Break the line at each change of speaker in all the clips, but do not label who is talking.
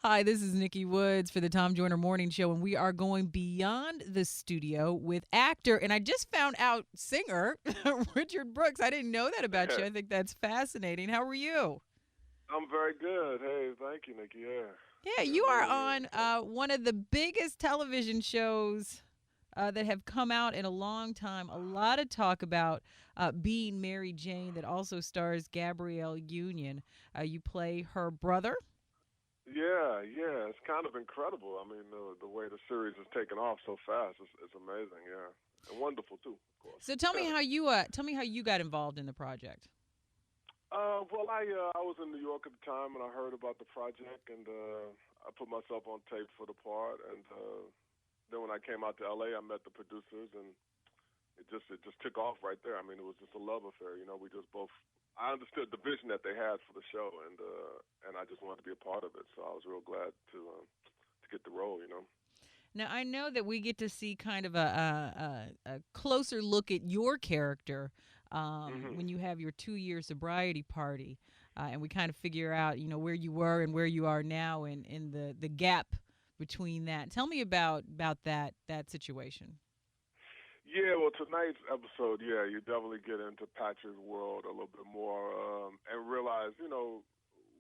Hi, this is Nikki Woods for the Tom Joyner Morning Show, and we are going beyond the studio with actor, and I just found out singer Richard Brooks. I didn't know that about you. I think that's fascinating. How are you?
I'm very good. Hey, thank you, Nikki. Yeah,
Yeah,
yeah,
you are
really
on
excited.
one of the biggest television shows that have come out in a long time. A lot of talk about being Mary Jane that also stars Gabrielle Union. You play her brother.
Yeah. It's kind of incredible. I mean, the way the series has taken off so fast, it's amazing. Yeah, and wonderful too, of course.
So tell me how you got involved in the project.
Well, I was in New York at the time, and I heard about the project, and I put myself on tape for the part, and then when I came out to LA, I met the producers, and it just took off right there. I mean, it was just a love affair. You know, we just both. I understood the vision that they had for the show, and I just wanted to be a part of it. So I was real glad to get the role. You know.
Now I know that we get to see kind of a closer look at your character
Mhm.
when you have your 2 year sobriety party, and we kind of figure out where you were and where you are now, and in the gap between that. Tell me about that situation.
Yeah, well, tonight's episode, yeah, you definitely get into Patrick's world a little bit more, and realize,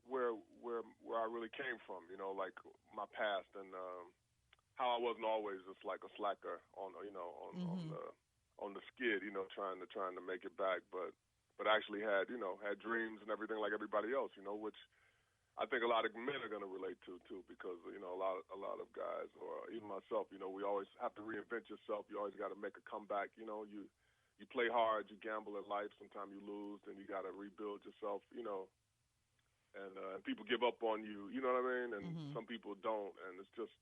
where I really came from. You know, like my past and how I wasn't always just like a slacker on,
Mm-hmm.
on the skid. You know, trying to make it back, but actually had dreams and everything like everybody else. You know, which I think a lot of men are going to relate to too, because a lot of guys, or even myself, we always have to reinvent yourself. You always got to make a comeback. You play hard, you gamble at life. Sometimes you lose, then you got to rebuild yourself. And people give up on you. You know what I mean? And
Mm-hmm.
some people don't, and it's just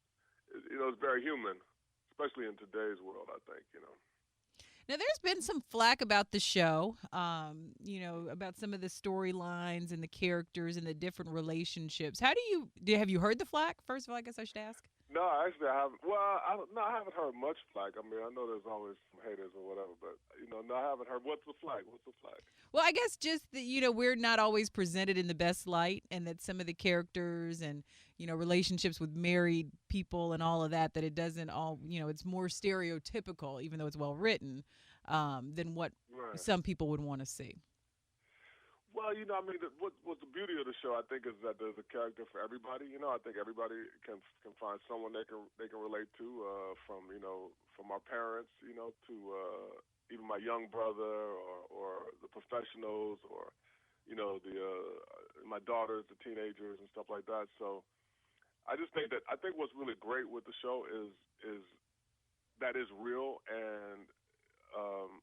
it's very human, especially in today's world. I think.
Now, there's been some flack about the show, about some of the storylines and the characters and the different relationships. Have you heard the flack? First of all, I guess I should ask.
No, actually, I haven't. Well, I don't. No, I haven't heard much flag. I mean, I know there's always some haters or whatever, but no, I haven't heard. What's the flag? What's the flag?
Well, I guess just that we're not always presented in the best light, and that some of the characters and relationships with married people and all of that it doesn't all it's more stereotypical, even though it's well written, than what
Right.
some people would want to see.
Well, I mean, what's the beauty of the show? I think is that there's a character for everybody. I think everybody can find someone they can relate to. From our parents, to even my young brother, or the professionals, or the my daughters, the teenagers, and stuff like that. So I think what's really great with the show is that is real, and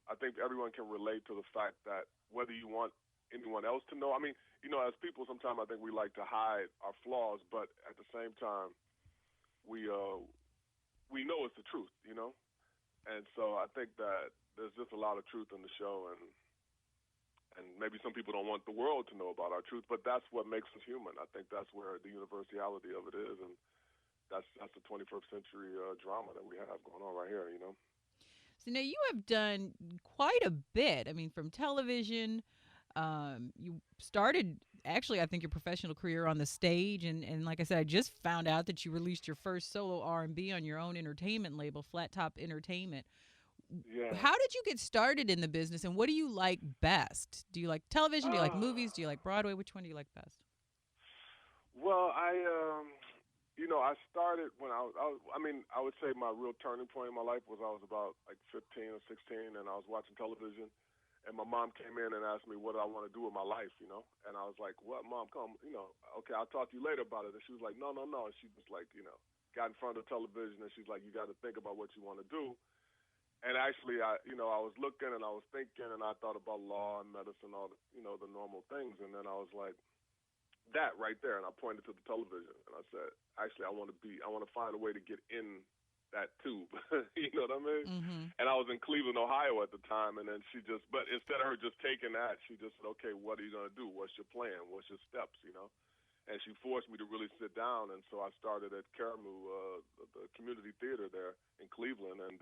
I think everyone can relate to the fact that whether you want anyone else to know. I mean, as people, sometimes I think we like to hide our flaws, but at the same time, we uh, we know it's the truth, and so I think that there's just a lot of truth in the show, and maybe some people don't want the world to know about our truth, but that's what makes us human. I think that's where the universality of it is, and that's the 21st century drama that we have going on right here.
So now you have done quite a bit. I mean, from television, you started actually, I think, your professional career on the stage, and like I said, I just found out that you released your first solo R&B on your own entertainment label, Flat Top Entertainment.
Yeah.
How did you get started in the business, and what do you like best? Do you like television? Do you like
Uh,
movies? Do you like Broadway? Which one do you like best?
well, I started when I mean, I would say my real turning point in my life was I was about like 15 or 16, and I was watching television, and my mom came in and asked me what I want to do with my life. And I was like, "What, Mom? Come, okay, I'll talk to you later about it." And she was like, "No, no, no." And she was like, got in front of television, and she's like, "You got to think about what you want to do." And actually, I was looking and I was thinking, and I thought about law and medicine, all the normal things, and then I was like, that right there, and I pointed to the television, and I said, actually, I want to find a way to get in that tube. You know what I mean?
Mm-hmm.
And I was in Cleveland, Ohio at the time, and then but instead of her just taking that, she just said, okay, what are you gonna do? What's your plan? What's your steps? And she forced me to really sit down, and so I started at Karamu, the community theater there in Cleveland, and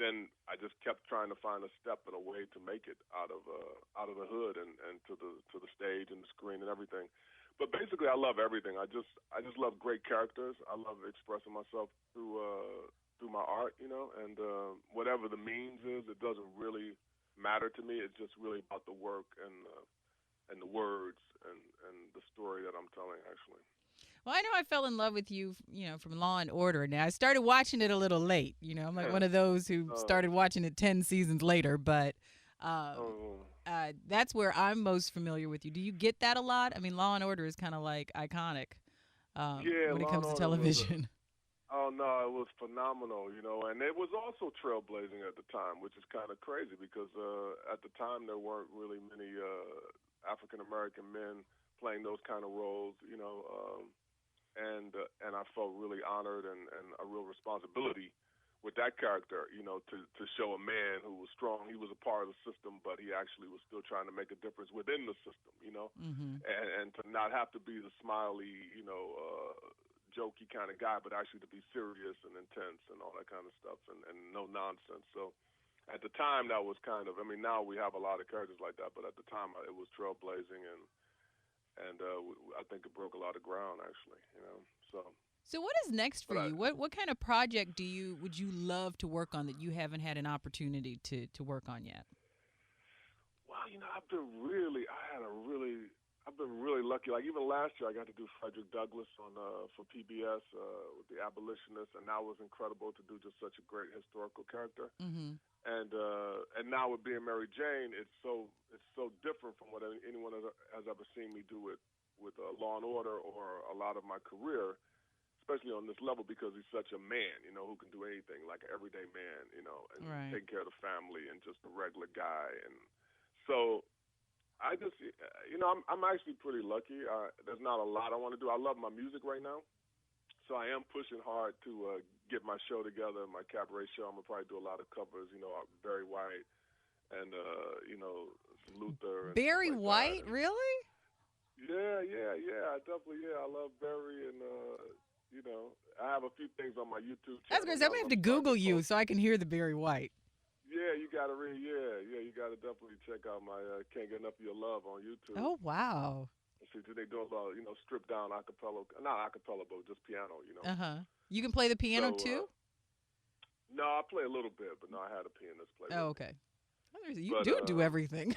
then I just kept trying to find a step and a way to make it out of the hood and to the stage and the screen and everything. but basically, I love everything. I just love great characters. I love expressing myself through my art, and whatever the means is, it doesn't really matter to me. It's just really about the work and the words and the story that I'm telling. Actually,
Well, I know I fell in love with you, from Law and Order. Now I started watching it a little late. I'm like one of those who
um,
started watching it 10 seasons later, but um,
um,
that's where I'm most familiar with you. Do you get that a lot? I mean, Law and Order is kind of like iconic
yeah,
when it
Law and
comes to
Order was.
television.
Oh no, it was phenomenal, and it was also trailblazing at the time, which is kind of crazy because at the time there weren't really many African American men playing those kind of roles, and I felt really honored and a real responsibility with that character, to show a man who was strong. He was a part of the system, but he actually was still trying to make a difference within the system.
Hmm.
And to not have to be the smiley, jokey kind of guy, but actually to be serious and intense and all that kind of stuff and no nonsense. So at the time, that was kind of. I mean, now we have a lot of characters like that, but at the time, it was trailblazing and I think it broke a lot of ground actually. So,
So what is next for
but
you? What kind of project would you love to work on that you haven't had an opportunity to work on yet?
wow, I've been really lucky. Like even last year, I got to do Frederick Douglass on for PBS with the abolitionist, and that was incredible to do just such a great historical character.
Mm-hmm.
And now with being Mary Jane, it's so different from what anyone has ever seen me do with Law and Order or a lot of my career, especially on this level because he's such a man, who can do anything, like an everyday man, and
Right.
taking care of the family and just a regular guy. And so I just, I'm actually pretty lucky. There's not a lot I want to do. I love my music right now, so I am pushing hard to get my show together, my cabaret show. I'm gonna probably do a lot of covers, Barry White and some Luther and stuff
Barry
like that.
White,
And
really?
yeah, yeah, yeah, I definitely, yeah, I love Barry and I have a few things on my YouTube
That's
channel
great. So I'm
now
gonna
that
have
I'm
to
starting
Google
to
you
post.
so I can hear the Barry White.
Yeah, you gotta read. Yeah, yeah, you gotta definitely check out my "Can't Get Enough of Your Love" on YouTube.
Oh wow.
See, they do a lot, stripped down acapella, not acapella, but just piano.
Uh huh. You can play the piano
So,
too.
no, I play a little bit, but no, I had a pianist play with
Oh,
me.
okay. You
But
do everything.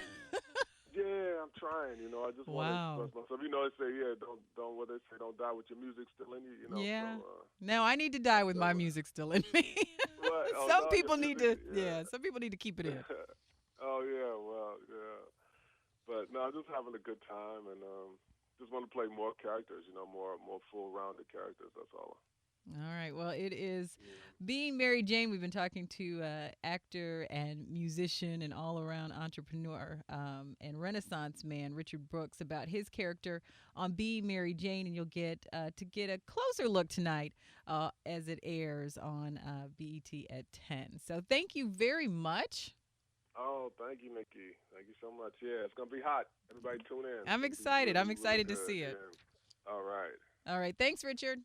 yeah, I'm trying. I just want to express
Wow.
myself. They say, yeah, don't what they say, don't die with your music still in you. So,
Yeah. Now I need to die with
so
my music still in me.
what? Oh
Some
no, your
people need
music,
to,
yeah.
yeah. Some people need to keep it in.
Oh yeah, well, yeah. But no, just having a good time and just want to play more characters. More full-rounded characters. That's all.
All right. Well, it is
Yeah.
being Mary Jane. We've been talking to actor and musician and all around entrepreneur and Renaissance man Richard Brooks about his character on Being Mary Jane, and you'll get to get a closer look tonight as it airs on BET at 10. So thank you very much.
Oh, thank you, Nikki. Thank you so much. Yeah, it's gonna be hot. Everybody tune in. It's
I'm
gonna be
excited.
really,
I'm
really
excited to
good.
see it.
Yeah. All right.
All right. Thanks, Richard.